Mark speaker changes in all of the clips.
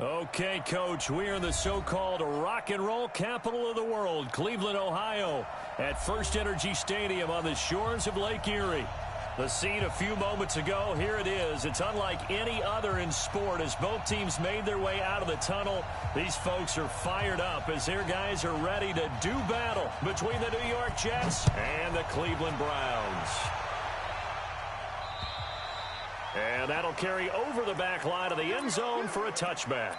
Speaker 1: Okay, Coach, we are in the so-called rock and roll capital of the world, Cleveland, Ohio, at First Energy Stadium on the shores of Lake Erie. The scene a few moments ago, here it is. It's unlike any other in sport as both teams made their way out of the tunnel. These folks are fired up as their guys are ready to do battle between the New York Jets and the Cleveland Browns. And that'll carry over the back line of the end zone for a touchback.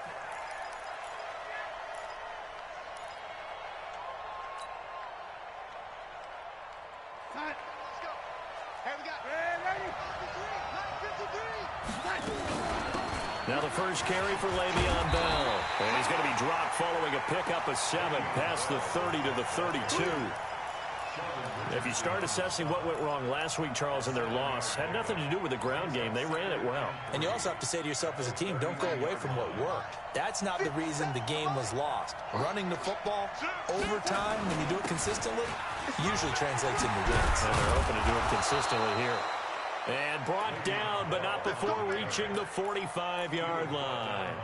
Speaker 1: Now the first carry for Le'Veon Bell. And he's going to be dropped following a pickup of 7 past the 30 to the 32. If you start assessing what went wrong last week, Charles, in their loss, had nothing to do with the ground game. They ran it well.
Speaker 2: And you also have to say to yourself as a team, don't go away from what worked. That's not the reason the game was lost. Running the football, overtime, when you do it consistently, usually translates into wins.
Speaker 1: And they're hoping to do it consistently here. And brought down, but not before reaching the 45-yard line.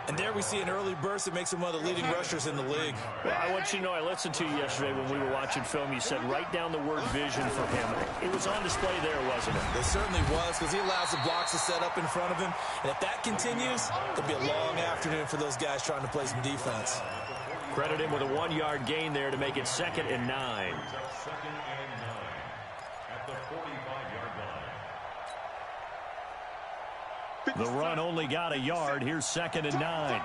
Speaker 2: And there we see an early burst that makes him one of the leading rushers in the league.
Speaker 1: Well, I want you to know, I listened to you yesterday when we were watching film. You said write down the word vision for him. It was on display there, wasn't it?
Speaker 2: It certainly was, because he allows the blocks to set up in front of him. And if that continues, it'll be a long afternoon for those guys trying to play some defense.
Speaker 1: Credit him with a 1-yard gain there to make it 2nd and 9. The run only got a yard. Here's 2nd and 9.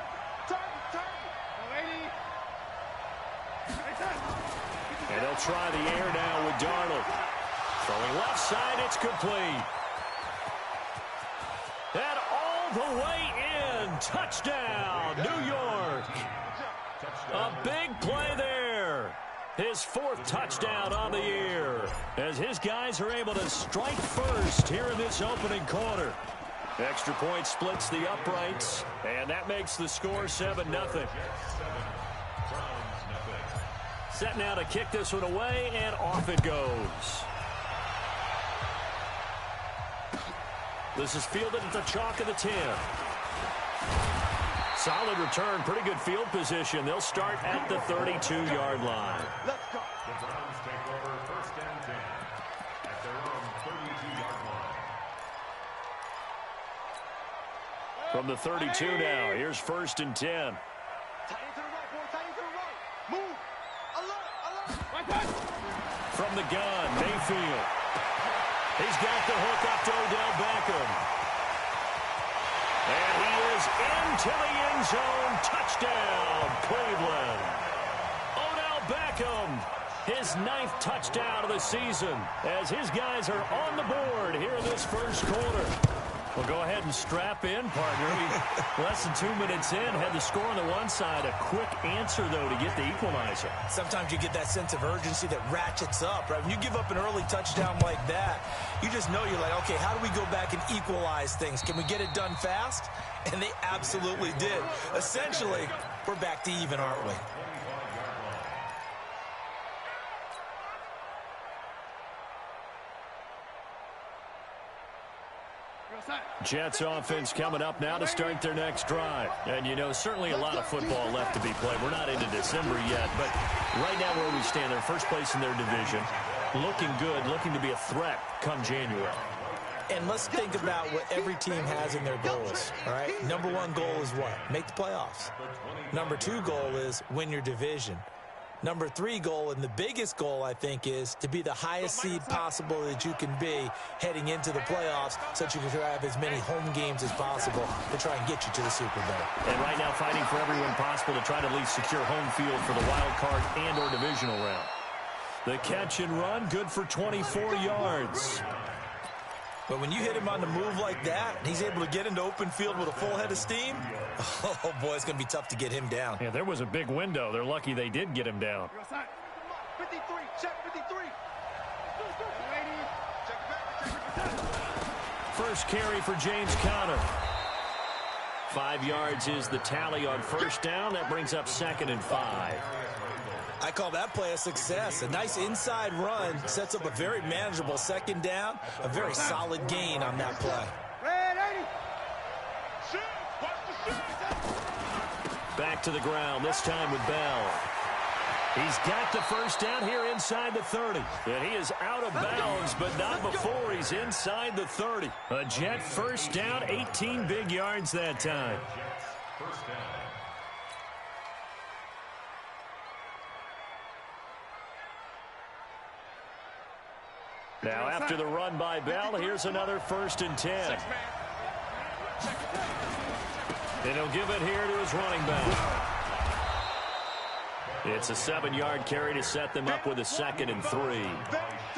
Speaker 1: And they'll try the air now with Darnold. Throwing left side, it's complete. And all the way in. Touchdown, New York. A big play there. His 4th touchdown on the year as his guys are able to strike first here in this opening quarter. Extra point splits the uprights, and that makes the score 7-0. Set now to kick this one away, and off it goes. This is fielded at the chalk of the 10. Solid return, pretty good field position. They'll start at the 32-yard line.
Speaker 3: Let's go.
Speaker 4: The Browns take over 1st and 10 at their own 32-yard line.
Speaker 1: From the 32 now, here's 1st and 10.
Speaker 3: Tight into the right, boy. Tight into the right. Move. Alert.
Speaker 1: From the gun, Mayfield. He's got the hook up to Odell Beckham. And he is into the end zone. Touchdown, Cleveland. Odell Beckham, his 9th touchdown of the season as his guys are on the board here in this first quarter. Well, go ahead and strap in, partner. Less than 2 minutes in, had the score on the one side. A quick answer, though, to get the equalizer.
Speaker 2: Sometimes you get that sense of urgency that ratchets up, right? When you give up an early touchdown like that, you just know you're like, okay, how do we go back and equalize things? Can we get it done fast? And they absolutely did. Essentially, we're back to even, aren't we?
Speaker 1: Jets offense coming up now to start their next drive. And, you know, certainly a lot of football left to be played. We're not into December yet, but right now where we stand, they're first place in their division. Looking good, looking to be a threat come January.
Speaker 2: And let's think about what every team has in their goals, all right? Number 1 goal is what? Make the playoffs. Number 2 goal is win your division. Number 3 goal, and the biggest goal, I think, is to be the highest seed possible that you can be heading into the playoffs so that you can have as many home games as possible to try and get you to the Super Bowl.
Speaker 1: And right now fighting for every win possible to try to at least secure home field for the wild card and or divisional round. The catch and run, good for 24 yards.
Speaker 2: But when you hit him on the move like that, he's able to get into open field with a full head of steam, oh, boy, it's going to be tough to get him down.
Speaker 1: Yeah, there was a big window. They're lucky they did get him down.
Speaker 3: 53, check 53.
Speaker 1: First carry for James Conner. 5 yards is the tally on first down. That brings up 2nd and 5.
Speaker 2: I call that play a success. A nice inside run sets up a very manageable 2nd down. A very solid gain on that play.
Speaker 3: Red 80.
Speaker 1: Back to the ground, this time with Bell. He's got the first down here inside the 30. And he is out of bounds, but not before he's inside the 30. A Jet first down, 18 big yards that time.
Speaker 4: First down.
Speaker 1: Now after the run by Bell, here's another 1st and 10. And he'll give it here to his running back. It's a 7-yard carry to set them up with a 2nd and 3.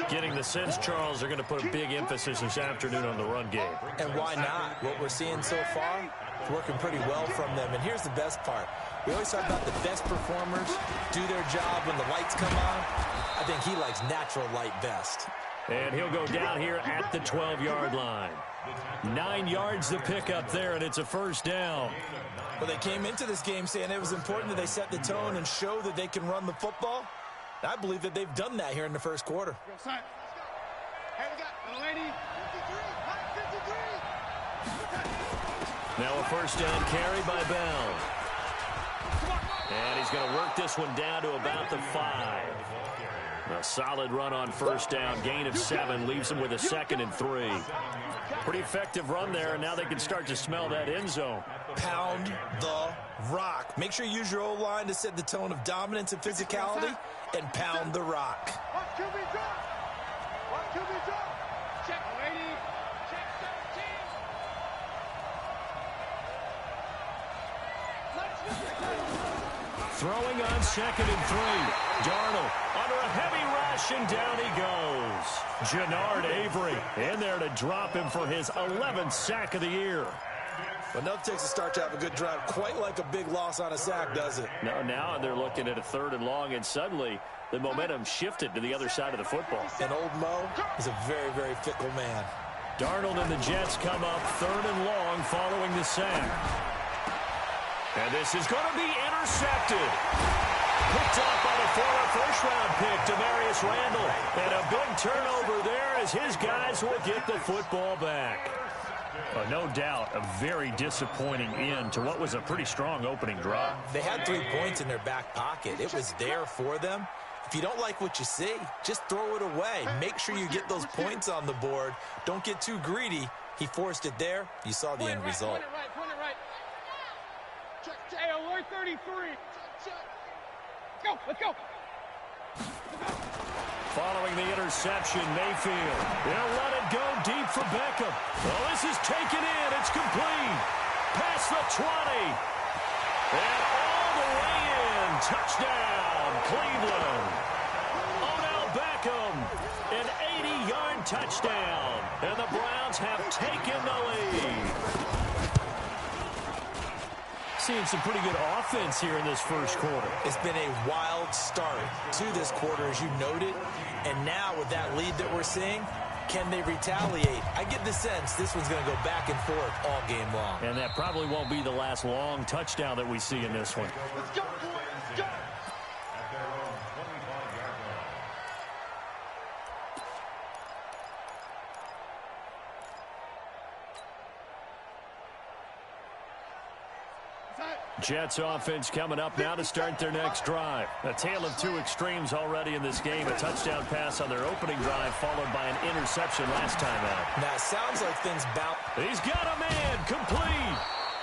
Speaker 1: Getting the sense, Charles, they're going to put a big emphasis this afternoon on the run game.
Speaker 2: And why not? What we're seeing so far is working pretty well from them. And here's the best part. We always talk about the best performers do their job when the lights come on. I think he likes natural light best.
Speaker 1: And he'll go down here at the 12-yard line. 9 yards to pick up there, and it's a 1st down.
Speaker 2: Well, they came into this game saying it was important that they set the tone and show that they can run the football. I believe that they've done that here in the first quarter.
Speaker 1: Now a 1st down carry by Bell. And he's going to work this one down to about the 5. A solid run on 1st down. Gain of 7 leaves him with a 2nd and 3. Pretty effective run there, and now they can start to smell that end zone.
Speaker 2: Pound the rock. Make sure you use your O-line to set the tone of dominance and physicality, and pound the rock.
Speaker 3: Check, lady. Check 13.
Speaker 1: Throwing on 2nd and 3. Darnold under a heavy rush, and down he goes. Jannard Avery in there to drop him for his 11th sack of the year.
Speaker 2: But enough takes a start to have a good drive. Quite like a big loss on a sack, does it?
Speaker 1: No, now they're looking at a 3rd and long, and suddenly the momentum shifted to the other side of the football.
Speaker 2: And old Mo is a very, very fickle man.
Speaker 1: Darnold and the Jets come up 3rd and long following the sack. And this is going to be intercepted. Picked up by the former first-round pick, Demarius Randall. And a big turnover there as his guys will get the football back. No doubt a very disappointing end to what was a pretty strong opening drive.
Speaker 2: They had 3 points in their back pocket. It was there for them. If you don't like what you see, just throw it away. Make sure you get those points on the board. Don't get too greedy. He forced it there. You saw the end result.
Speaker 3: Point it right. Hey, alert 33. Let's go.
Speaker 1: Following the interception, Mayfield. They'll let it go deep for Beckham. Well, this is taken in. It's complete. Past the 20. And all the way in. Touchdown, Cleveland. Odell Beckham, an 80-yard touchdown. And the Browns have taken the lead. Seeing some pretty good offense here in this first quarter.
Speaker 2: It's been a wild start to this quarter, as you noted. And now with that lead that we're seeing, can they retaliate? I get the sense this one's going to go back and forth all game long.
Speaker 1: And that probably won't be the last long touchdown that we see in this one.
Speaker 3: Let's go, boys. Let's go.
Speaker 4: At their own 25-yard line.
Speaker 1: Jets offense coming up now to start their next drive. A tale of 2 extremes already in this game. A touchdown pass on their opening drive, followed by an interception last time out.
Speaker 2: Now, it sounds like things bounce.
Speaker 1: He's got a man, complete.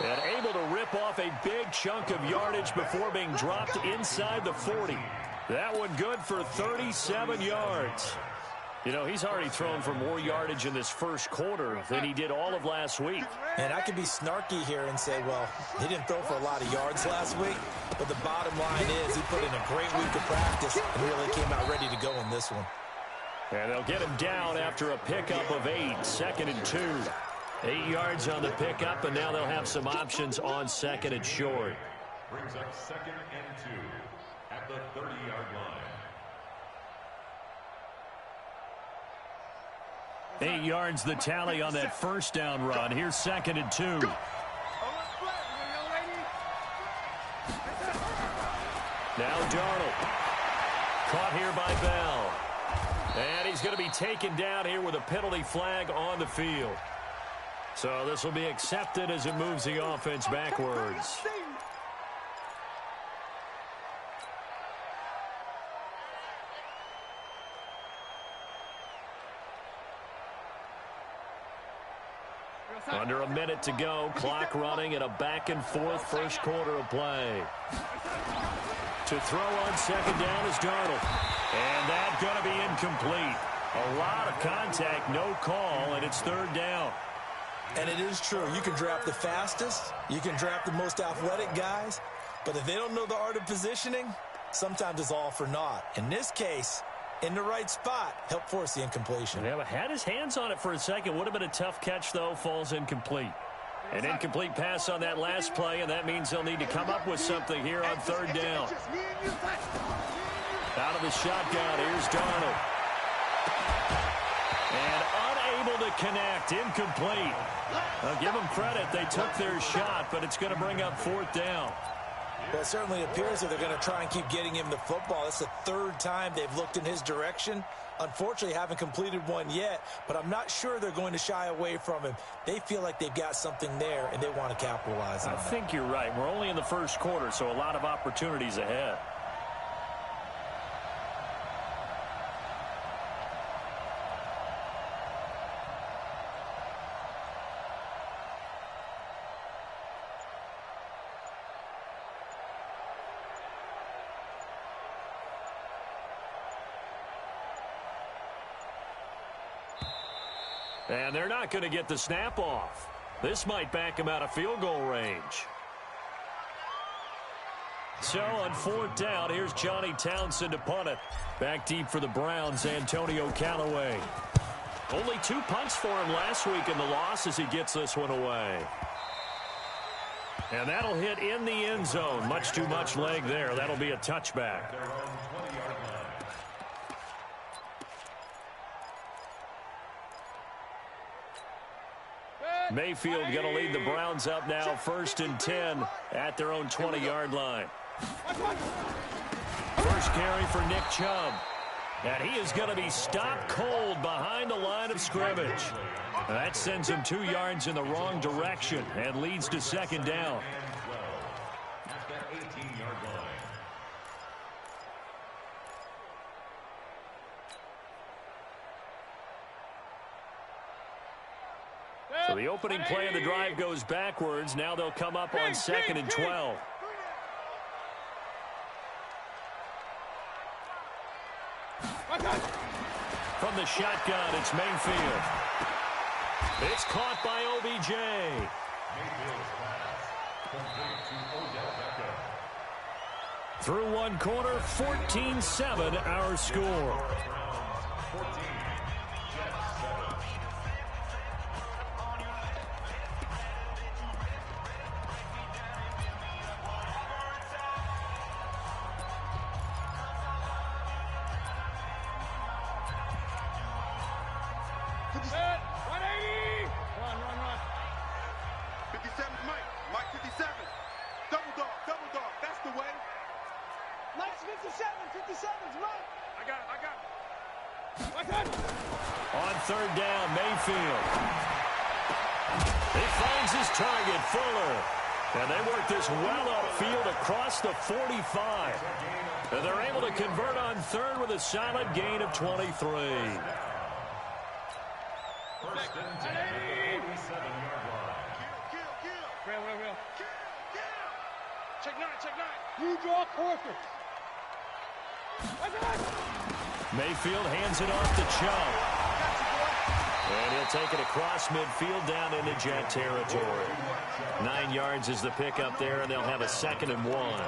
Speaker 1: And able to rip off a big chunk of yardage before being dropped inside the 40. That one good for 37 yards. You know, he's already thrown for more yardage in this first quarter than he did all of last week.
Speaker 2: And I could be snarky here and say, well, he didn't throw for a lot of yards last week, but the bottom line is he put in a great week of practice and really came out ready to go in this one.
Speaker 1: And they'll get him down after a pickup of 8, 2nd and 2. 8 yards on the pickup, and now they'll have some options on 2nd and short.
Speaker 4: Brings up 2nd and 2 at the 30-yard line.
Speaker 1: 8 yards the tally on that first down run. Here's 2nd and 2. Now Darnold. Caught here by Bell. And he's going to be taken down here with a penalty flag on the field. So this will be accepted as it moves the offense backwards. Under a minute to go. Clock running in a back-and-forth first quarter of play. To throw on second down is Darnold. And that's going to be incomplete. A lot of contact, no call, and it's third down.
Speaker 2: And it is true. You can draft the fastest. You can draft the most athletic guys. But if they don't know the art of positioning, sometimes it's all for naught. In this case, in the right spot, help force the incompletion.
Speaker 1: Yeah, had his hands on it for a second. Would have been a tough catch, though. Falls incomplete. An incomplete pass on that last play, and that means they'll need to come up with something here on third down. Out of the shotgun, here's Darnold. And unable to connect, incomplete. I'll give them credit. They took their shot, but it's going to bring up fourth down.
Speaker 2: Well, it certainly appears that they're going to try and keep getting him the football. It's the third time they've looked in his direction. Unfortunately, haven't completed one yet, but I'm not sure they're going to shy away from him. They feel like they've got something there, and they want to capitalize on it.
Speaker 1: I think you're right. We're only in the first quarter, so a lot of opportunities ahead. And they're not going to get the snap off. This might back him out of field goal range. So on fourth down, here's Johnny Townsend to punt it. Back deep for the Browns, Antonio Callaway. Only 2 punts for him last week in the loss as he gets this one away. And that'll hit in the end zone. Much too much leg there. That'll be a touchback. Mayfield going to lead the Browns up now, 1st and 10 at their own 20-yard line. First carry for Nick Chubb. And he is going to be stopped cold behind the line of scrimmage. That sends him 2 yards in the wrong direction and leads to second down. So the opening play of the drive goes backwards. Now they'll come up on 2nd and 12. From the shotgun, it's Mayfield. It's caught by OBJ. Through one quarter, 14-7 our score. On third down, Mayfield. He finds his target, Fuller. And they work this well upfield across the 45. And they're able to convert on third with a solid gain of 23.
Speaker 4: First and 10 at the 47-yard line.
Speaker 3: Real. Check nine. You draw quarter.
Speaker 1: Mayfield hands it off to Chubb. And he'll take it across midfield down into Jet territory. 9 yards is the pickup there, and they'll have a 2nd and 1.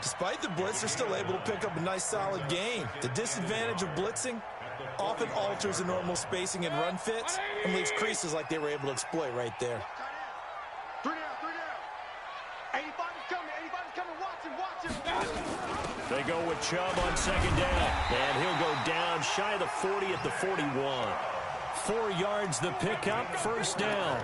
Speaker 2: Despite the blitz, they're still able to pick up a nice solid gain. The disadvantage of blitzing often alters the normal spacing and run fits and leaves creases like they were able to exploit right there.
Speaker 3: 3 down. 85 is coming. Watch him.
Speaker 1: They go with Chubb on second down. And he'll go down shy of the 40 at the 41. 4 yards the pickup, first down.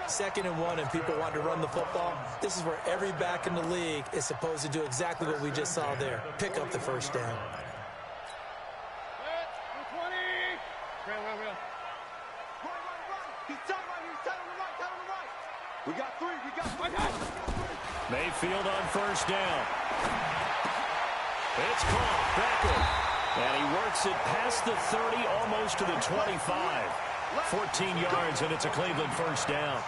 Speaker 2: 2nd and 1, and people want to run the football. This is where every back in the league is supposed to do exactly what we just saw there. Pick up the first down.
Speaker 3: Real. He's tight right here. He's tight on the right. We got three.
Speaker 1: Mayfield on first down. It's caught. Becker. And he works it past the 30, almost to the 25. 14 yards, and it's a Cleveland first down.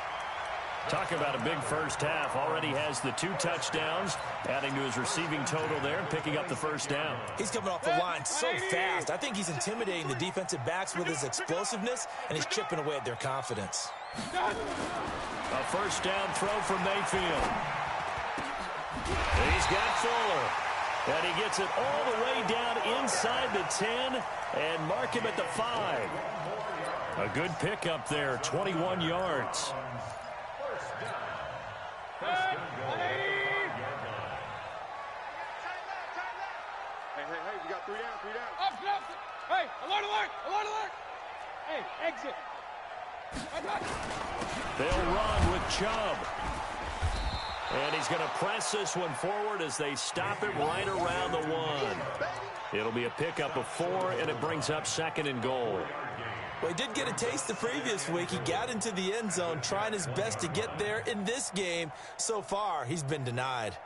Speaker 1: Talk about a big first half. Already has the 2 touchdowns, adding to his receiving total there and picking up the first down.
Speaker 2: He's coming off the line so fast. I think he's intimidating the defensive backs with his explosiveness, and he's chipping away at their confidence.
Speaker 1: A first down throw from Mayfield. He's got Fuller. And he gets it all the way down inside the 10 and mark him at the 5. A good pickup there, 21 yards.
Speaker 3: Hey, we got 3 down.
Speaker 5: Up. Hey, alert. Hey, exit.
Speaker 1: They'll run with Chubb. And he's going to press this one forward as they stop it right around the 1. It'll be a pickup of 4, and it brings up 2nd and goal.
Speaker 2: Well, he did get a taste the previous week. He got into the end zone, trying his best to get there in this game. So far, he's been denied.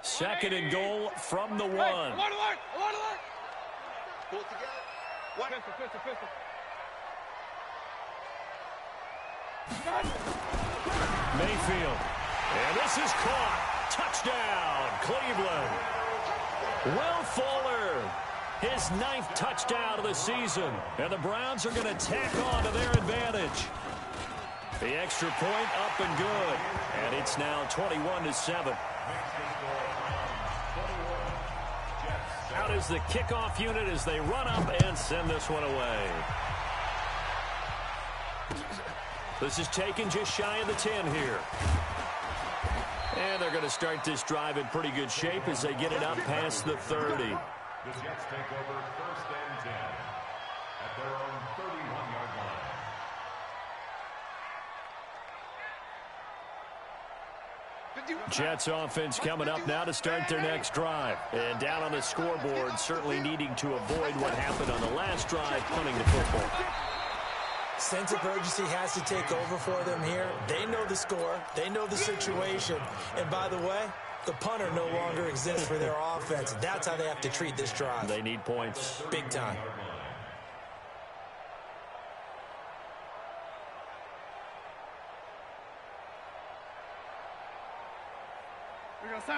Speaker 1: Second and goal from the 1.
Speaker 5: Alert.
Speaker 3: Pull it together.
Speaker 5: Pistol.
Speaker 1: Mayfield. And this is caught. Touchdown, Cleveland. Will Fuller, his 9th touchdown of the season. And the Browns are going to tack on to their advantage. The extra point up and good. And it's now 21-7. Out is the kickoff unit as they run up and send this one away. This is taken just shy of the 10 here. And they're going to start this drive in pretty good shape as they get it up past the 30.
Speaker 4: The Jets take over 1st and 10 at their own 31-yard line.
Speaker 1: Jets offense coming up now to start their next drive. And down on the scoreboard, certainly needing to avoid what happened on the last drive, punting the football.
Speaker 2: Sense of urgency has to take over for them here. They know the score. They know the situation. And by the way, the punter no longer exists for their offense. That's how they have to treat this drive.
Speaker 1: They need points.
Speaker 2: Big time.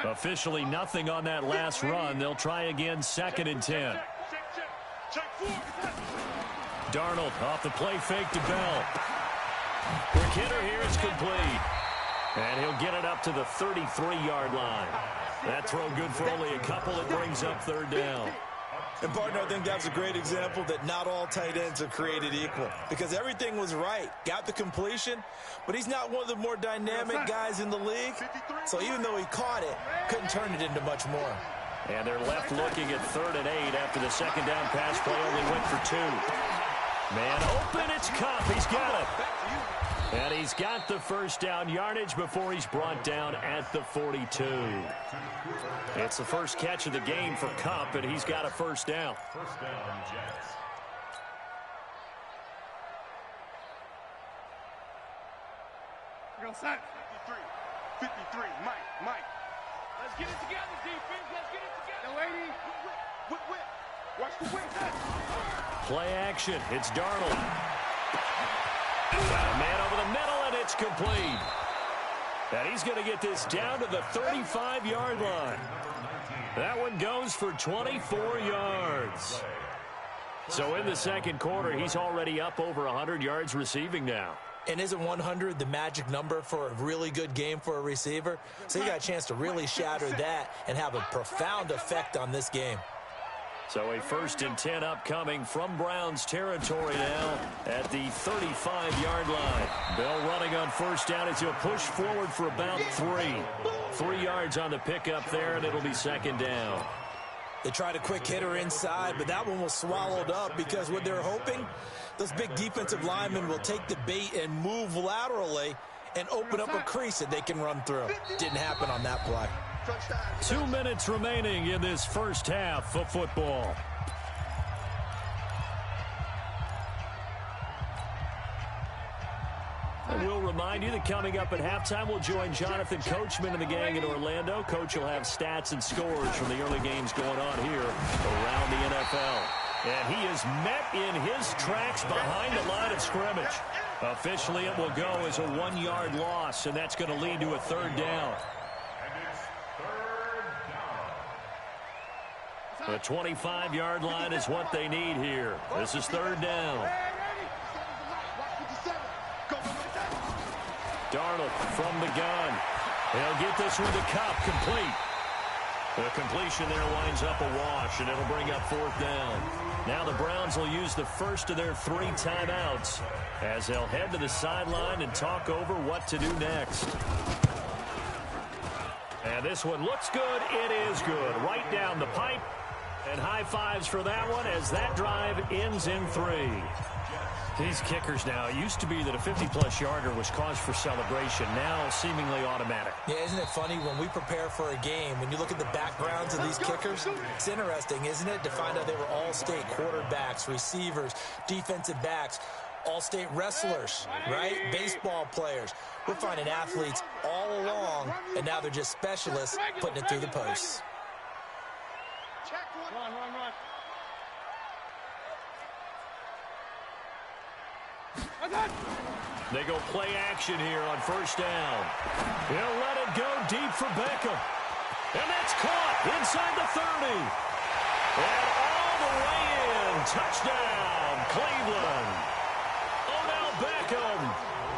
Speaker 1: Officially nothing on that last run. They'll try again, 2nd and 10. Darnold off the play fake to Bell. Quick hitter here is complete. And he'll get it up to the 33-yard line. That throw good for only a couple. It brings up 3rd down.
Speaker 2: And, partner, I think that's a great example that not all tight ends are created equal. Because everything was right. Got the completion, but he's not one of the more dynamic guys in the league. So even though he caught it, couldn't turn it into much more.
Speaker 1: And they're left looking at 3rd and 8 after the 2nd down pass play only went for 2. Man open, it's Kupp. He's got it. And he's got the first down yardage before he's brought down at the 42. It's the first catch of the game for Kupp, and he's got a first down.
Speaker 4: First down, Jets.
Speaker 5: Go set.
Speaker 3: 53, Mike.
Speaker 5: Let's get it together, defense. Let's get it together. Lady.
Speaker 3: Whip. Watch the whip.
Speaker 1: Play action. It's Darnold. Got a man over the middle, and it's complete. And he's going to get this down to the 35-yard line. That one goes for 24 yards. So in the second quarter, he's already up over 100 yards receiving now.
Speaker 2: And isn't 100 the magic number for a really good game for a receiver? So you got a chance to really shatter that and have a profound effect on this game.
Speaker 1: So a 1st and 10 upcoming from Browns territory now at the 35-yard line. Bell running on first down as he'll push forward for about 3. 3 yards on the pickup there, and it'll be 2nd down.
Speaker 2: They tried a quick hitter inside, but that one was swallowed up because what they're hoping, those big defensive linemen will take the bait and move laterally and open up a crease that they can run through. Didn't happen on that play.
Speaker 1: 2 minutes remaining in this first half of football. remind you that coming up at halftime, we'll join Jonathan Coachman and the gang in Orlando. Coach will have stats and scores from the early games going on here around the NFL. And he is met in his tracks behind the line of scrimmage. Officially, it will go as a 1-yard loss, and that's going to lead to a 3rd down. The 25-yard line is what they need here. This is 3rd down. Darnold from the gun. He'll get this one to Cup, complete. The completion there winds up a wash, and it'll bring up 4th down. Now the Browns will use the first of their 3 timeouts as they'll head to the sideline and talk over what to do next. And this one looks good. It is good. Right down the pipe. And high fives for that one as that drive ends in 3. These kickers now, it used to be that a 50-plus yarder was cause for celebration. Now seemingly automatic.
Speaker 2: Yeah, isn't it funny when we prepare for a game, when you look at the backgrounds of these kickers, it's interesting, isn't it, to find out they were all-state quarterbacks, receivers, defensive backs, all-state wrestlers, right? Baseball players. We're finding athletes all along, and now they're just specialists putting it through the posts.
Speaker 5: Run.
Speaker 1: They go play action here on 1st down. He'll let it go deep for Beckham. And that's caught inside the 30. And all the way in. Touchdown, Cleveland. Odell Beckham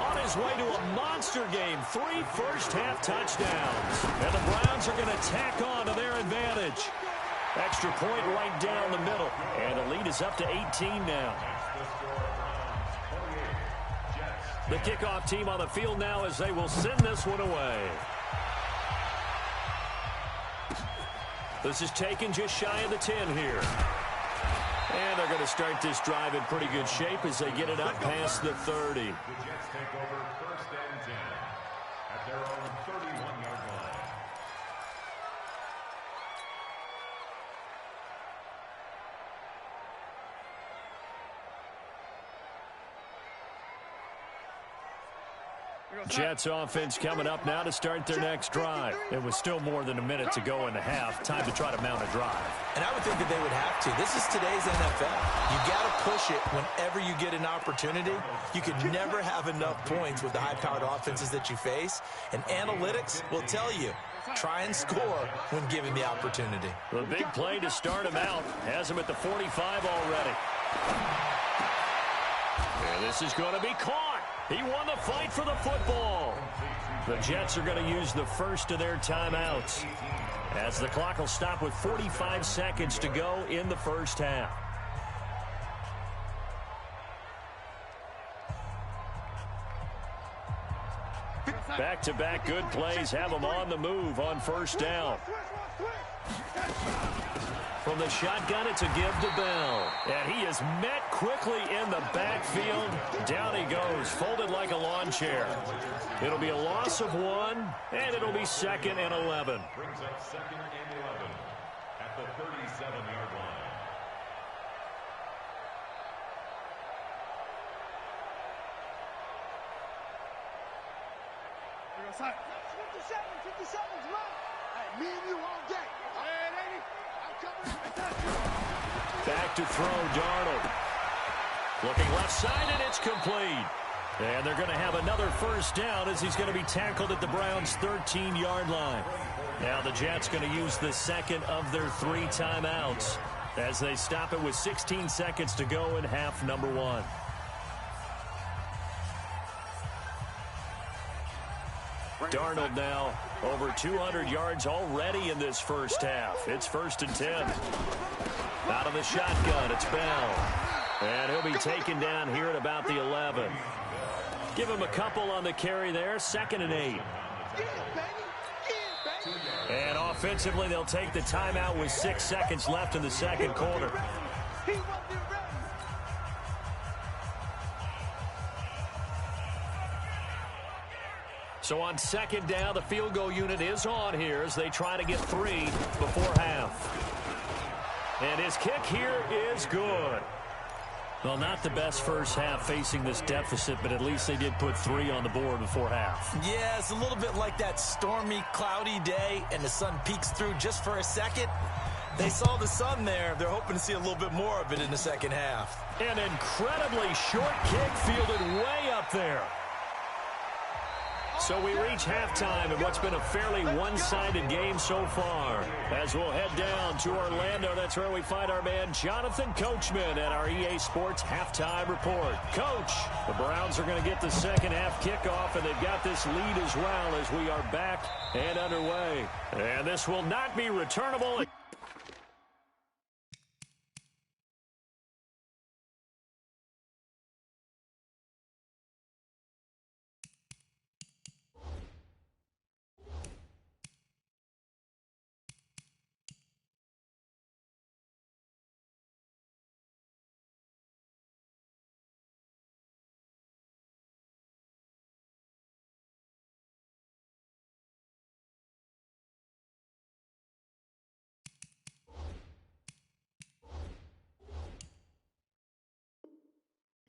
Speaker 1: on his way to a monster game. 3 first-half touchdowns. And the Browns are going to tack on to their advantage. Extra point right down the middle. And the lead is up to 18 now. The kickoff team on the field now as they will send this one away. This is taken just shy of the 10 here. And they're going to start this drive in pretty good shape as they get it up past the 30.
Speaker 4: The Jets take over 1st and 10 at their own 31-yard line.
Speaker 1: Jets offense coming up now to start their next drive. It was still more than a minute to go in the half. Time to try to mount a drive.
Speaker 2: And I would think that they would have to. This is today's NFL. You got to push it whenever you get an opportunity. You can never have enough points with the high-powered offenses that you face. And analytics will tell you, try and score when given the opportunity.
Speaker 1: The big play to start him out. Has him at the 45 already. And this is going to be caught. He won the fight for the football. The Jets are going to use the first of their timeouts as the clock will stop with 45 seconds to go in the first half. Back-to-back good plays have them on the move on 1st down. From the shotgun, it's a give to Bell. And he is met quickly in the backfield. Down he goes, folded like a lawn chair. It'll be a loss of 1, and it'll be 2nd and 11.
Speaker 4: Brings up 2nd and 11 at the 37-yard line.
Speaker 3: Side. 57, run. Hey, me and you all day. Hey, lady. I'm coming.
Speaker 1: Back to throw, Darnold. Looking left side, and it's complete. And they're going to have another 1st down as he's going to be tackled at the Browns' 13-yard line. Now the Jets going to use the second of their 3 timeouts as they stop it with 16 seconds to go in half number 1. Darnold now over 200 yards already in this first half. It's 1st and 10. Out of the shotgun, it's Bell. And he'll be taken down here at about the 11. Give him a couple on the carry there. 2nd and 8. And offensively, they'll take the timeout with 6 seconds left in the second quarter. So on 2nd down, the field goal unit is on here as they try to get 3 before half. And his kick here is good. Well, not the best first half facing this deficit, but at least they did put 3 on the board before half.
Speaker 2: Yeah, it's a little bit like that stormy, cloudy day, and the sun peeks through just for a second. They saw the sun there. They're hoping to see a little bit more of it in the second half.
Speaker 1: An incredibly short kick fielded way up there. So we reach halftime in what's been a fairly one-sided game so far. As we'll head down to Orlando, that's where we find our man Jonathan Coachman at our EA Sports Halftime Report. Coach, the Browns are going to get the second half kickoff, and they've got this lead as well as we are back and underway. And this will not be returnable.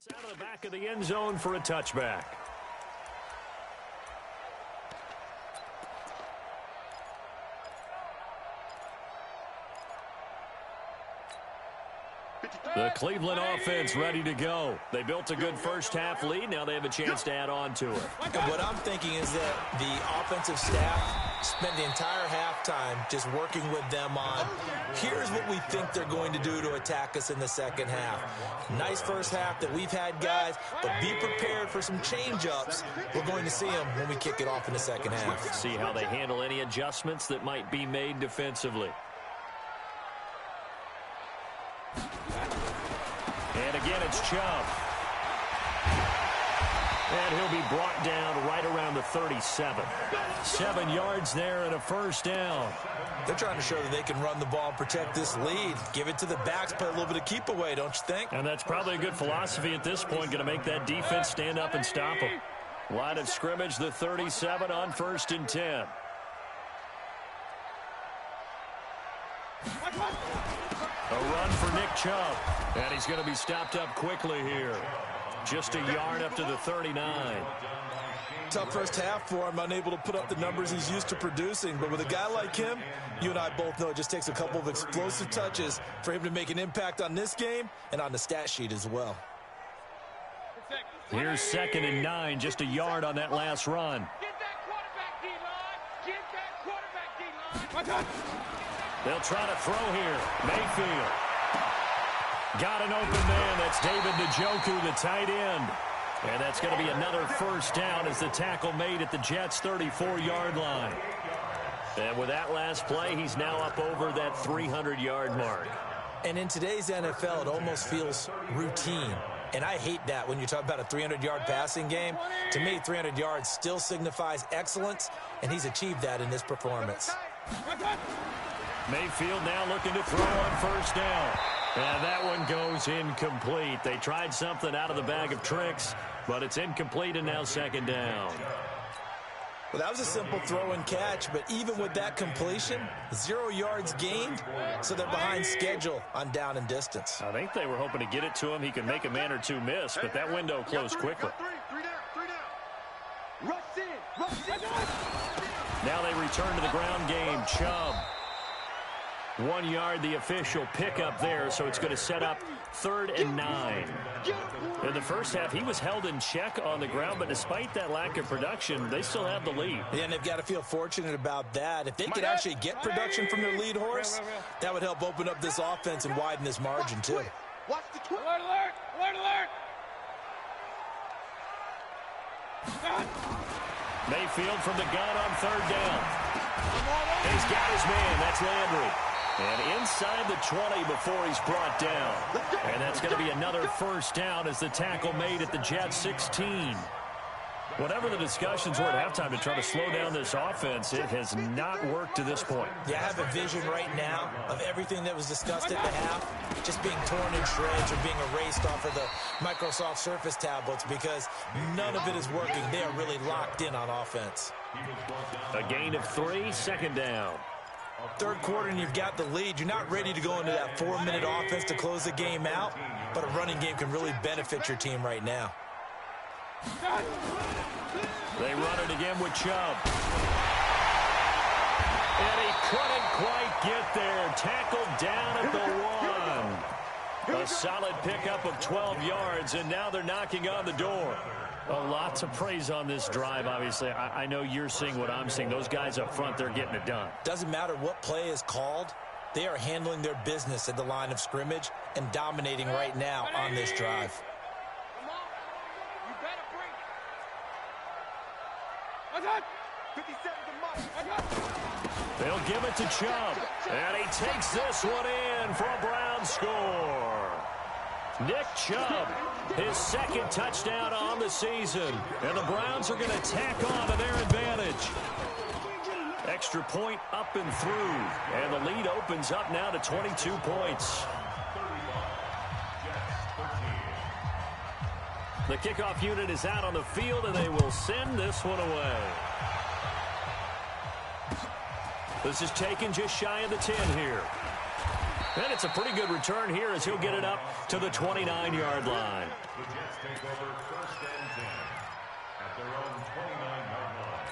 Speaker 1: It's out of the back of the end zone for a touchback. The Cleveland offense ready to go. They built a good first half lead. Now they have a chance to add on to it.
Speaker 2: And what I'm thinking is that the offensive staff spent the entire halftime just working with them on, here's what we think they're going to do to attack us in the second half. Nice first half that we've had, guys, but be prepared for some change-ups. We're going to see them when we kick it off in the second half.
Speaker 1: See how they handle any adjustments that might be made defensively. And again, it's Chubb. And he'll be brought down right around the 37. 7 yards there and a first down.
Speaker 2: They're trying to show that they can run the ball and protect this lead. Give it to the backs, play a little bit of keep away, don't you think?
Speaker 1: And that's probably a good philosophy at this point, going to make that defense stand up and stop them. Line of scrimmage, the 37 on 1st and 10. A run for Nick Chubb. And he's going to be stopped up quickly here. Just a yard up to the 39.
Speaker 2: Tough first half for him, unable to put up the numbers he's used to producing. But with a guy like him, you and I both know it just takes a couple of explosive touches for him to make an impact on this game and on the stat sheet as well.
Speaker 1: Here's 2nd and 9, just a yard on that last run.
Speaker 5: Get that quarterback, D-line. Get that quarterback, D-line.
Speaker 1: They'll try to throw here. Mayfield. Got an open man. That's David Njoku, the tight end. And that's going to be another first down as the tackle made at the Jets' 34-yard line. And with that last play, he's now up over that 300-yard mark.
Speaker 2: And in today's NFL, it almost feels routine. And I hate that when you talk about a 300-yard passing game. To me, 300 yards still signifies excellence, and he's achieved that in this performance.
Speaker 1: Mayfield now looking to throw on first down. And that one goes incomplete. They tried something out of the bag of tricks, but it's incomplete and now 2nd down.
Speaker 2: Well, that was a simple throw and catch, but even with that completion, 0 yards gained, so they're behind schedule on down and distance.
Speaker 1: I think they were hoping to get it to him. He could make a man or two miss, but that window closed quickly. Now they return to the ground game. Chubb. 1 yard, the official pickup there, so it's going to set up 3rd and 9. In the first half, he was held in check on the ground, but despite that lack of production, they still have the lead.
Speaker 2: Yeah, and they've got to feel fortunate about that. If they could actually get production from their lead horse, that would help open up this offense and widen this margin, too.
Speaker 3: Watch the twist.
Speaker 5: Alert, alert, alert, alert.
Speaker 1: Mayfield from the gun on 3rd down. He's got his man. That's Landry. And inside the 20 before he's brought down. And that's going to be another first down as the tackle made at the Jets 16. Whatever the discussions were at halftime to try to slow down this offense, it has not worked to this point.
Speaker 2: Yeah, I have a vision right now of everything that was discussed at the half just being torn in shreds or being erased off of the Microsoft Surface tablets because none of it is working. They are really locked in on offense.
Speaker 1: A gain of 3, 2nd down.
Speaker 2: 3rd quarter and you've got the lead. You're not ready to go into that 4-minute offense to close the game out. but a running game can really benefit your team right now.
Speaker 1: They run it again with Chubb. And he couldn't quite get there. Tackled down at the 1. A solid pickup of 12 yards, and now they're knocking on the door. A lot to praise on this drive, obviously. I know you're seeing what I'm seeing. Those guys up front, they're getting it done.
Speaker 2: Doesn't matter what play is called. They are handling their business at the line of scrimmage and dominating right now on this drive.
Speaker 5: Come on. You better bring it.
Speaker 3: 57 to Mike.
Speaker 1: They'll give it to Chubb. And he takes this one in for a Brown score. Nick Chubb, his second touchdown on the season. And the Browns are going to tack on to their advantage. Extra point up and through. And the lead opens up now to 22 points. The kickoff unit is out on the field, and they will send this one away. This is taken just shy of the 10 here. And it's a pretty good return here as he'll get it up to the 29-yard line.
Speaker 4: The Jets take over first and 10 at their own 29-yard line.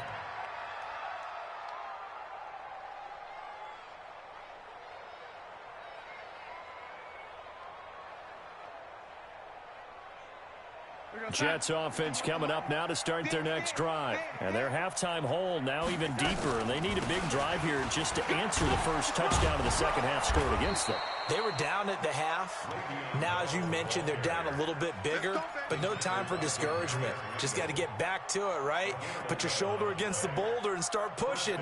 Speaker 1: Jets offense coming up now to start their next drive. And their halftime hole now even deeper, and they need a big drive here just to answer the first touchdown of the second half scored against them.
Speaker 2: They were down at the half. Now, as you mentioned, they're down a little bit bigger, but no time for discouragement. Just got to get back to it, right? Put your shoulder against the boulder and start pushing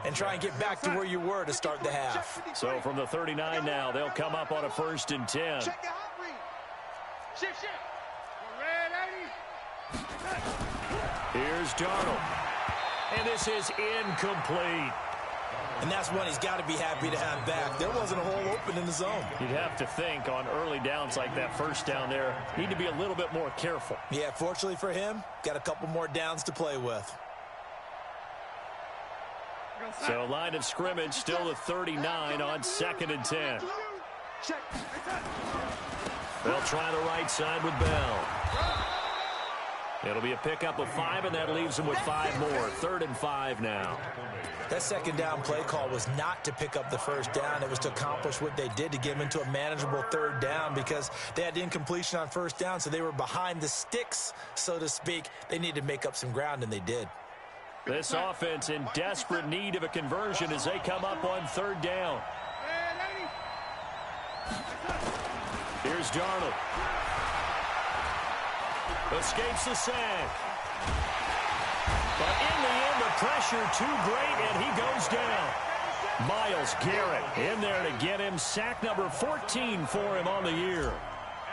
Speaker 2: and try and get back to where you were to start the half.
Speaker 1: So from the 39 now, they'll come up on a 1st and 10.
Speaker 3: Check your hot read.
Speaker 5: Shift. We're ready.
Speaker 1: Here's Darnold. And this is incomplete.
Speaker 2: And that's one he's got to be happy to have back. There wasn't a hole open in the zone.
Speaker 1: You'd have to think on early downs like that first down there, need to be a little bit more careful.
Speaker 2: Yeah, fortunately for him, got a couple more downs to play with.
Speaker 1: So line of scrimmage still the 39 on 2nd and 10.
Speaker 3: Check.
Speaker 1: They'll try the right side with Bell. It'll be a pickup of 5, and that leaves them with 5 more. 3rd and 5 now.
Speaker 2: That second down play call was not to pick up the first down. It was to accomplish what they did to get them into a manageable 3rd down because they had incompletion on 1st down, so they were behind the sticks, so to speak. They needed to make up some ground, and they did.
Speaker 1: This offense in desperate need of a conversion as they come up on 3rd down. Here's Darnold. Escapes the sack. But in the end, the pressure too great, and he goes down. Myles Garrett in there to get him. Sack number 14 for him on the year.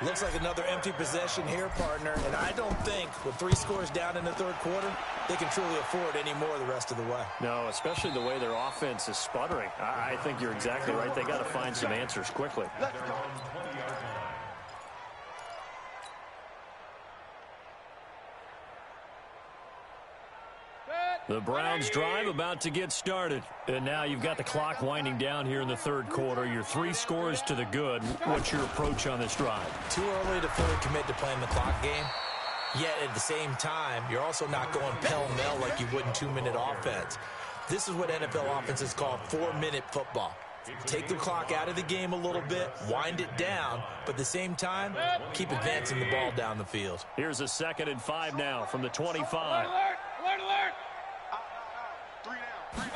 Speaker 2: Looks like another empty possession here, partner. And I don't think with 3 scores down in the 3rd quarter, they can truly afford any more the rest of the way.
Speaker 1: No, especially the way their offense is sputtering. I think you're exactly right. They got to find some answers quickly.
Speaker 3: Let's go.
Speaker 1: The Browns drive about to get started. And now you've got the clock winding down here in the 3rd quarter. You're 3 scores to the good. What's your approach on this drive?
Speaker 2: Too early to fully commit to playing the clock game. Yet at the same time, you're also not going pell-mell like you would in 2-minute offense. This is what NFL offenses call 4-minute football. Take the clock out of the game a little bit, wind it down, but at the same time, keep advancing the ball down the field.
Speaker 1: Here's a 2nd and 5 now from the 25.
Speaker 5: Alert!
Speaker 3: 3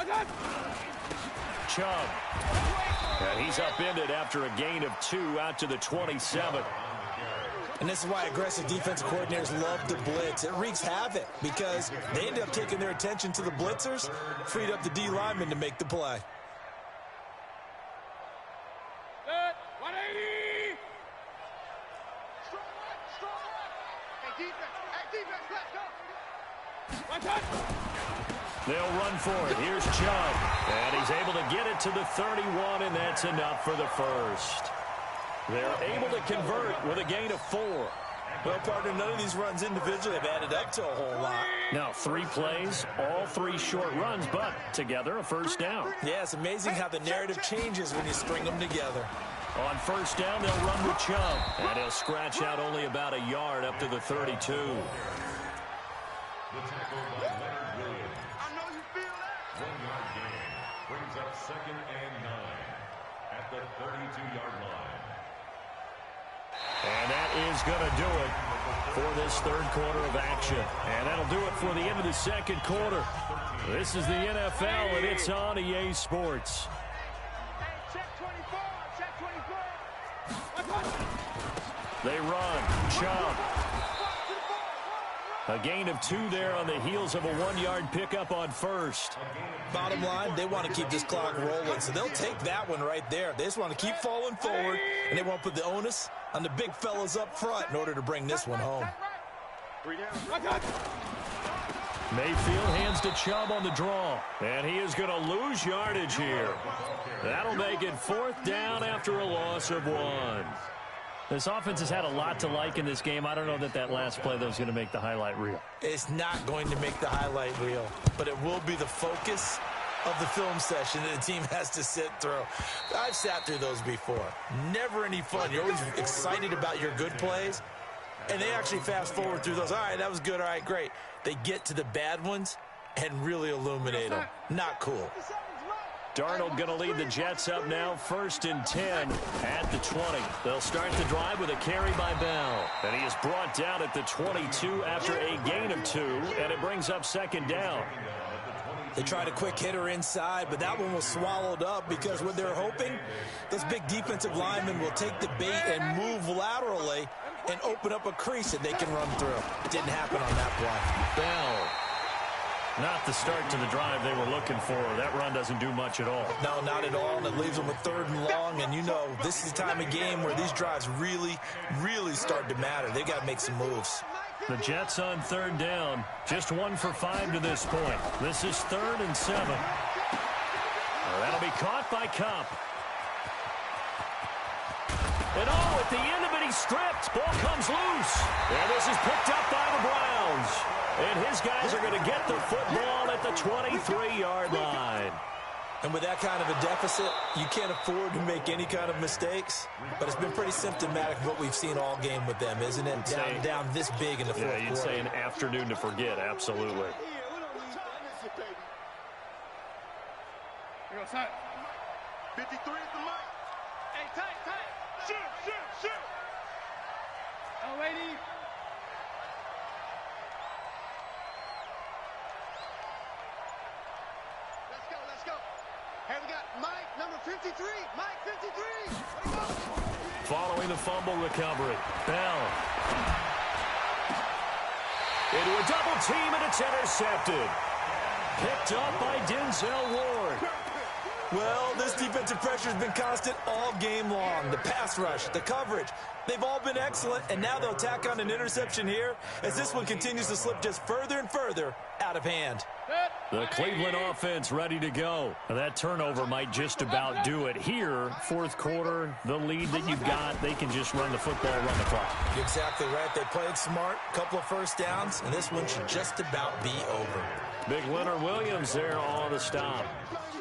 Speaker 3: down.
Speaker 1: Chubb. And he's upended after a gain of 2 out to the 27.
Speaker 2: And this is why aggressive defensive coordinators love to blitz. It wreaks havoc because they end up taking their attention to the blitzers, freed up the D lineman to make the play.
Speaker 5: Set. 180.
Speaker 3: Strong right. Hey, defense, let's go.
Speaker 5: One touch.
Speaker 1: They'll run for it. Here's Chubb. And he's able to get it to the 31, and that's enough for the first. They're able to convert with a gain of 4.
Speaker 2: Well, partner, none of these runs individually have added up to a whole lot.
Speaker 1: Now 3 plays, all 3 short runs, but together a first down.
Speaker 2: Yeah, it's amazing how the narrative changes when you string them together.
Speaker 1: On first down, they'll run with Chubb. And he'll scratch out only about a yard up to the 32.
Speaker 4: The tackle by Leonard Williams.
Speaker 3: I know you feel that.
Speaker 4: 1-yard gain brings up 2nd and 9 at the 32-yard line.
Speaker 1: And that is going to do it for this third quarter of action. And that'll do it for the end of the second quarter. This is the NFL, and it's on EA Sports.
Speaker 5: Hey, check 24. Check 24.
Speaker 1: They run. Chubb. A gain of 2 there on the heels of a 1-yard pickup on first.
Speaker 2: Bottom line, they want to keep this clock rolling, so they'll take that one right there. They just want to keep falling forward, and they want to put the onus on the big fellas up front in order to bring this one home.
Speaker 1: Mayfield hands to Chubb on the draw, and he is going to lose yardage here. That'll make it 4th down after a loss of 1.
Speaker 6: This offense has had a lot to like in this game. I don't know that that last play, though, is going to make the highlight reel.
Speaker 2: It's not going to make the highlight reel, but it will be the focus of the film session that the team has to sit through. I've sat through those before. Never any fun. You're always excited about your good plays, and they actually fast forward through those. All right, that was good. All right, great. They get to the bad ones and really illuminate them. Not cool.
Speaker 1: Darnold going to lead the Jets up now, 1st and 10 at the 20. They'll start the drive with a carry by Bell. And he is brought down at the 22 after a gain of 2, and it brings up 2nd down.
Speaker 2: They tried a quick hitter inside, but that one was swallowed up because what they're hoping, those big defensive linemen will take the bait and move laterally and open up a crease that they can run through. It didn't happen on that play.
Speaker 1: Bell. Not the start to the drive they were looking for. That run doesn't do much at all.
Speaker 2: No, not at all, and it leaves them with 3rd and long, and you know this is the time of game where these drives really, really start to matter. They've got to make some moves.
Speaker 1: The Jets on 3rd down, just 1 for 5 to this point. This is 3rd and 7. That'll be caught by Kupp. And at the end of it, he's stripped. Ball comes loose. And this is picked up by the Browns. And his guys are going to get the football at the 23-yard line.
Speaker 2: And with that kind of a deficit, you can't afford to make any kind of mistakes. But it's been pretty symptomatic of what we've seen all game with them, isn't it? Down this big in the fourth quarter.
Speaker 1: Yeah, you'd say an afternoon to forget, absolutely.
Speaker 3: 53 at the mic.
Speaker 5: Hey, tight. Shoot. Oh, lady.
Speaker 3: Let's go. Hey, we got Mike, number 53. Mike, 53.
Speaker 1: Following the fumble recovery, Bell. Into a double team, and it's intercepted. Picked up by Denzel Ward.
Speaker 2: Well, this defensive pressure has been constant all game long. The pass rush, the coverage, they've all been excellent, and now they'll tack on an interception here as this one continues to slip just further and further out of hand.
Speaker 1: The Cleveland offense ready to go. That turnover might just about do it here. 4th quarter, the lead that you've got, they can just run the football, run the clock.
Speaker 2: You're exactly right. They played smart, couple of first downs, and this one should just about be over.
Speaker 1: Big Leonard Williams there on the stop.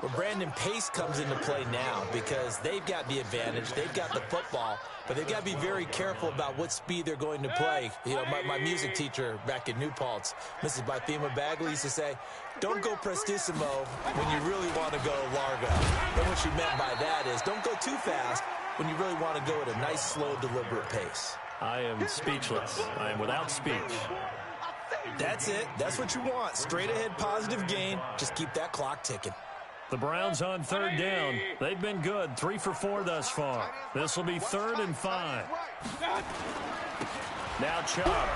Speaker 2: Well, Brandon Pace comes into play now because they've got the advantage. They've got the football, but they've got to be very careful about what speed they're going to play. You know, my music teacher back in New Paltz, Mrs. Bythema Bagley, used to say, don't go prestissimo when you really want to go largo. And what she meant by that is don't go too fast when you really want to go at a nice, slow, deliberate pace.
Speaker 1: I am speechless. I am without speech.
Speaker 2: That's it. That's what you want. Straight ahead, positive gain. Just keep that clock ticking.
Speaker 1: The Browns on 3rd down. They've been good, 3 for 4 thus far. This will be 3rd and 5. Now Chubb.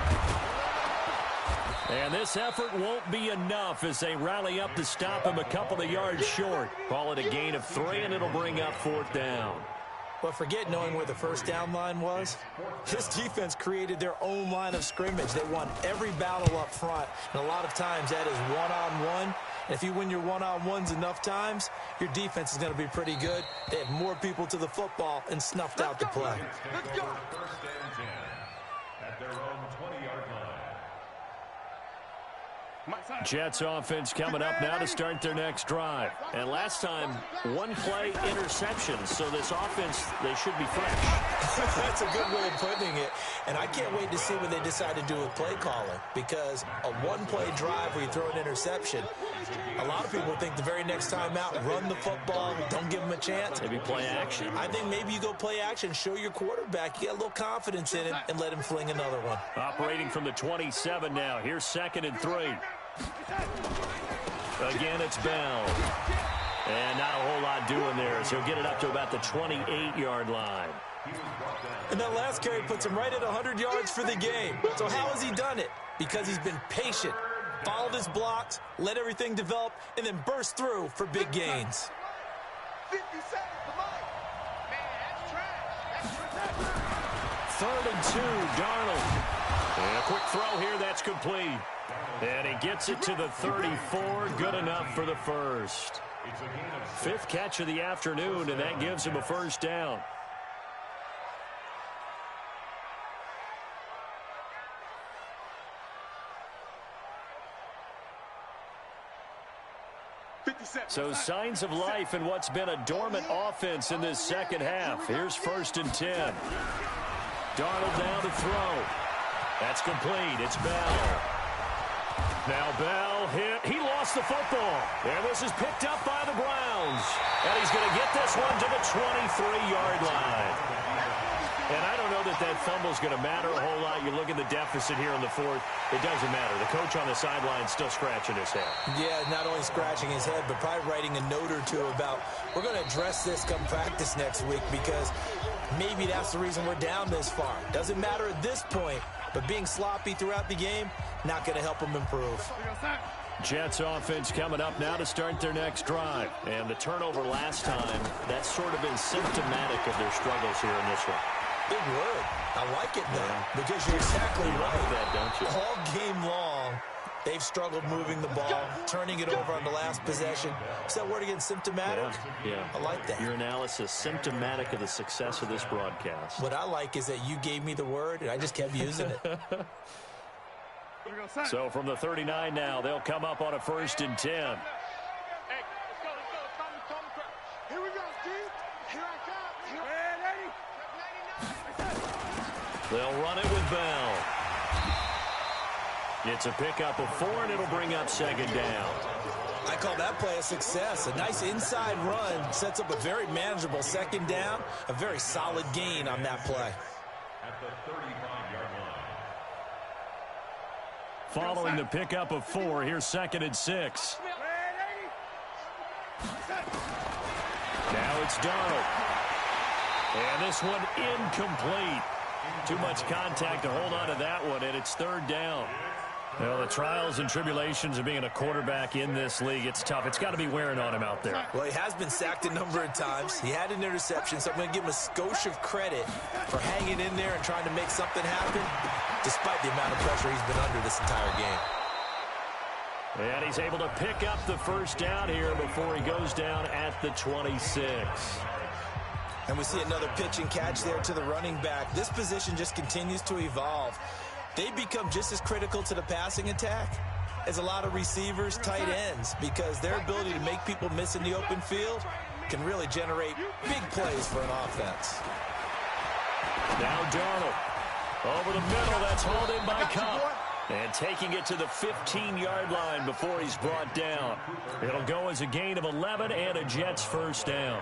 Speaker 1: And this effort won't be enough as they rally up to stop him a couple of yards short. Call it a gain of 3, and it'll bring up 4th down.
Speaker 2: But forget knowing where the first down line was. This defense created their own line of scrimmage. They won every battle up front, and a lot of times that is one-on-one. And if you win your one-on-ones enough times, your defense is going to be pretty good. They had more people to the football and snuffed out the play.
Speaker 3: Let's go.
Speaker 4: 1st and 10 at their own 20-yard line.
Speaker 1: Jets offense coming up now to start their next drive. And last time, one play interceptions. So this offense, they should be fresh.
Speaker 2: That's a good way of putting it. And I can't wait to see what they decide to do with play calling. Because a one-play drive where you throw an interception, a lot of people think the very next time out, run the football, don't give them a chance.
Speaker 1: Maybe play action.
Speaker 2: I think maybe you go play action, show your quarterback, you get a little confidence in it, and let him fling another one.
Speaker 1: Operating from the 27 now. Here's 2nd and 3. Again, it's Bell. And not a whole lot doing there, so he'll get it up to about the 28-yard line.
Speaker 2: And that last carry puts him right at 100 yards for the game. So how has he done it? Because he's been patient, followed his blocks, let everything develop, and then burst through for big gains.
Speaker 3: 50 seconds to Mike. Man, that's trash.
Speaker 1: 3rd and 2, Darnold. And a quick throw here, that's complete. And he gets it to the 34, good enough for the first. 5th catch of the afternoon, and that gives him a first down. So signs of life in what's been a dormant offense in this second half. Here's 1st and 10. Darnold down to throw. That's complete. It's Bell. Now Bell hit. He lost the football. And this is picked up by the Browns. And he's going to get this one to the 23-yard line. And I don't know that that fumble's going to matter a whole lot. You look at the deficit here in the 4th. It doesn't matter. The coach on the sideline still scratching his head.
Speaker 2: Yeah, not only scratching his head, but probably writing a note or two about, we're going to address this come practice next week because maybe that's the reason we're down this far. Doesn't matter at this point, but being sloppy throughout the game, not going to help him improve.
Speaker 1: Jets offense coming up now to start their next drive. And the turnover last time, that's sort of been symptomatic of their struggles here in this one.
Speaker 2: Big word. I like it, though, because you're exactly right.
Speaker 1: Like that, don't you?
Speaker 2: All game long, they've struggled moving the ball, turning it over on the last possession. Is that word again, symptomatic?
Speaker 1: Yeah.
Speaker 2: I like that.
Speaker 1: Your analysis, symptomatic of the success of this broadcast.
Speaker 2: What I like is that you gave me the word, and I just kept using it.
Speaker 1: So from the 39 now, they'll come up on a 1st and 10.
Speaker 5: Hey, let's go, let's go.
Speaker 3: Here we go, Steve. Here I come. Here.
Speaker 1: They'll run it with Bell. It's a pickup of 4, and it'll bring up 2nd down.
Speaker 2: I call that play a success. A nice inside run sets up a very manageable 2nd down. A very solid gain on that play.
Speaker 4: At the 35-yard line.
Speaker 1: Following the pickup of 4, here's 2nd and 6. Now it's Darnold. And this one incomplete. Too much contact to hold on to that one, and it's 3rd down. Well, the trials and tribulations of being a quarterback in this league, it's tough. It's got to be wearing on him out there.
Speaker 2: Well, he has been sacked a number of times. He had an interception, so I'm going to give him a skosh of credit for hanging in there and trying to make something happen, despite the amount of pressure he's been under this entire game.
Speaker 1: And he's able to pick up the first down here before he goes down at the 26.
Speaker 2: And we see another pitch and catch there to the running back. This position just continues to evolve. They become just as critical to the passing attack as a lot of receivers, tight ends, because their ability to make people miss in the open field can really generate big plays for an offense.
Speaker 1: Now Darnold. Over the middle, that's hauled in by Cup. And taking it to the 15-yard line before he's brought down. It'll go as a gain of 11 and a Jets first down.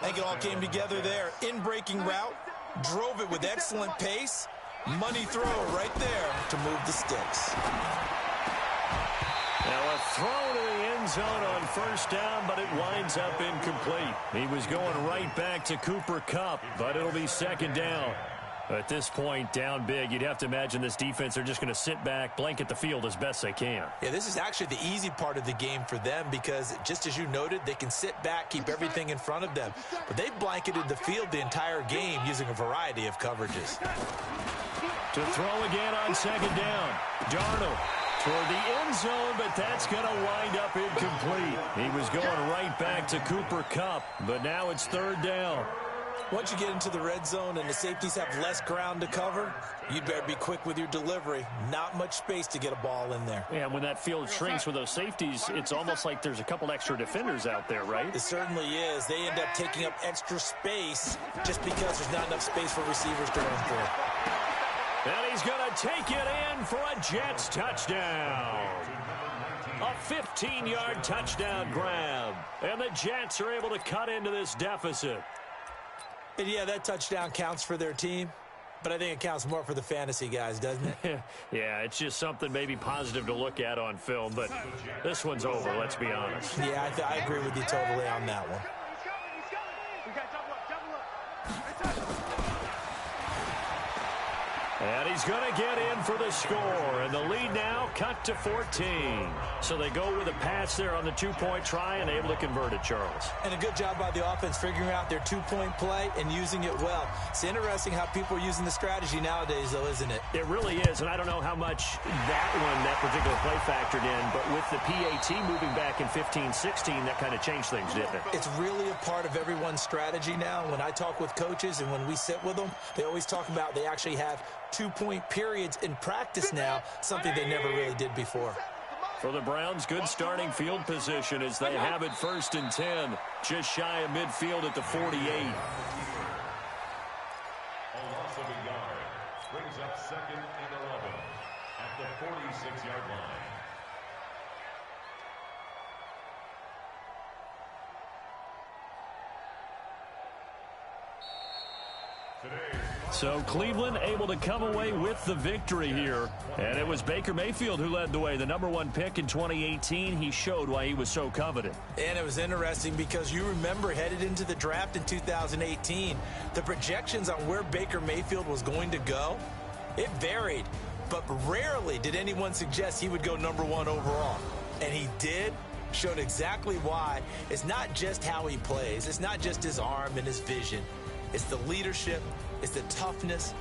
Speaker 2: I think it all came together there. In-breaking route, drove it with excellent pace. Money throw right there to move the sticks.
Speaker 1: Now a throw to the end zone on first down, but it winds up incomplete. He was going right back to Cooper Kupp, but it'll be 2nd down. At this point, down big, you'd have to imagine this defense are just going to sit back, blanket the field as best they can.
Speaker 2: Yeah, this is actually the easy part of the game for them because, just as you noted, they can sit back, keep everything in front of them. But they've blanketed the field the entire game using a variety of coverages.
Speaker 1: To throw again on 2nd down. Darnold toward the end zone, but that's going to wind up incomplete. He was going right back to Cooper Kupp, but now it's 3rd down.
Speaker 2: Once you get into the red zone and the safeties have less ground to cover, you'd better be quick with your delivery. Not much space to get a ball in there.
Speaker 6: Yeah, when that field shrinks with those safeties, it's almost like there's a couple extra defenders out there, right?
Speaker 2: It certainly is. They end up taking up extra space just because there's not enough space for receivers to run through.
Speaker 1: And he's going to take it in for a Jets touchdown. A 15-yard touchdown grab. And the Jets are able to cut into this deficit.
Speaker 2: And yeah, that touchdown counts for their team, but I think it counts more for the fantasy guys, doesn't it?
Speaker 1: Yeah, it's just something maybe positive to look at on film, but this one's over, let's be honest.
Speaker 2: Yeah, I agree with you totally on that one.
Speaker 3: He's coming. We got double up.
Speaker 1: And he's going to get in for the score, and the lead now cut to 14. So they go with a pass there on the two-point try and able to convert it, Charles.
Speaker 2: And a good job by the offense figuring out their two-point play and using it well. It's interesting how people are using the strategy nowadays, though, isn't it?
Speaker 1: It really is, and I don't know how much that particular play factored in, but with the PAT moving back in 15-16, that kind of changed things, didn't it?
Speaker 2: It's really a part of everyone's strategy now. When I talk with coaches and when we sit with them, they always talk about they actually have two-point periods in practice now, something they never really did before.
Speaker 1: For the Browns, good starting field position as they have it 1st and 10, just shy of midfield at the 48.
Speaker 4: A loss of a yard brings up 2nd and 11 at the 46-yard line.
Speaker 1: So Cleveland able to come away with the victory here. And it was Baker Mayfield who led the way. The #1 pick in 2018. He showed why he was so coveted.
Speaker 2: And it was interesting because you remember headed into the draft in 2018, the projections on where Baker Mayfield was going to go, it varied. But rarely did anyone suggest he would go #1 overall. And he did. Showed exactly why. It's not just how he plays. It's not just his arm and his vision. It's the leadership. It's the toughness.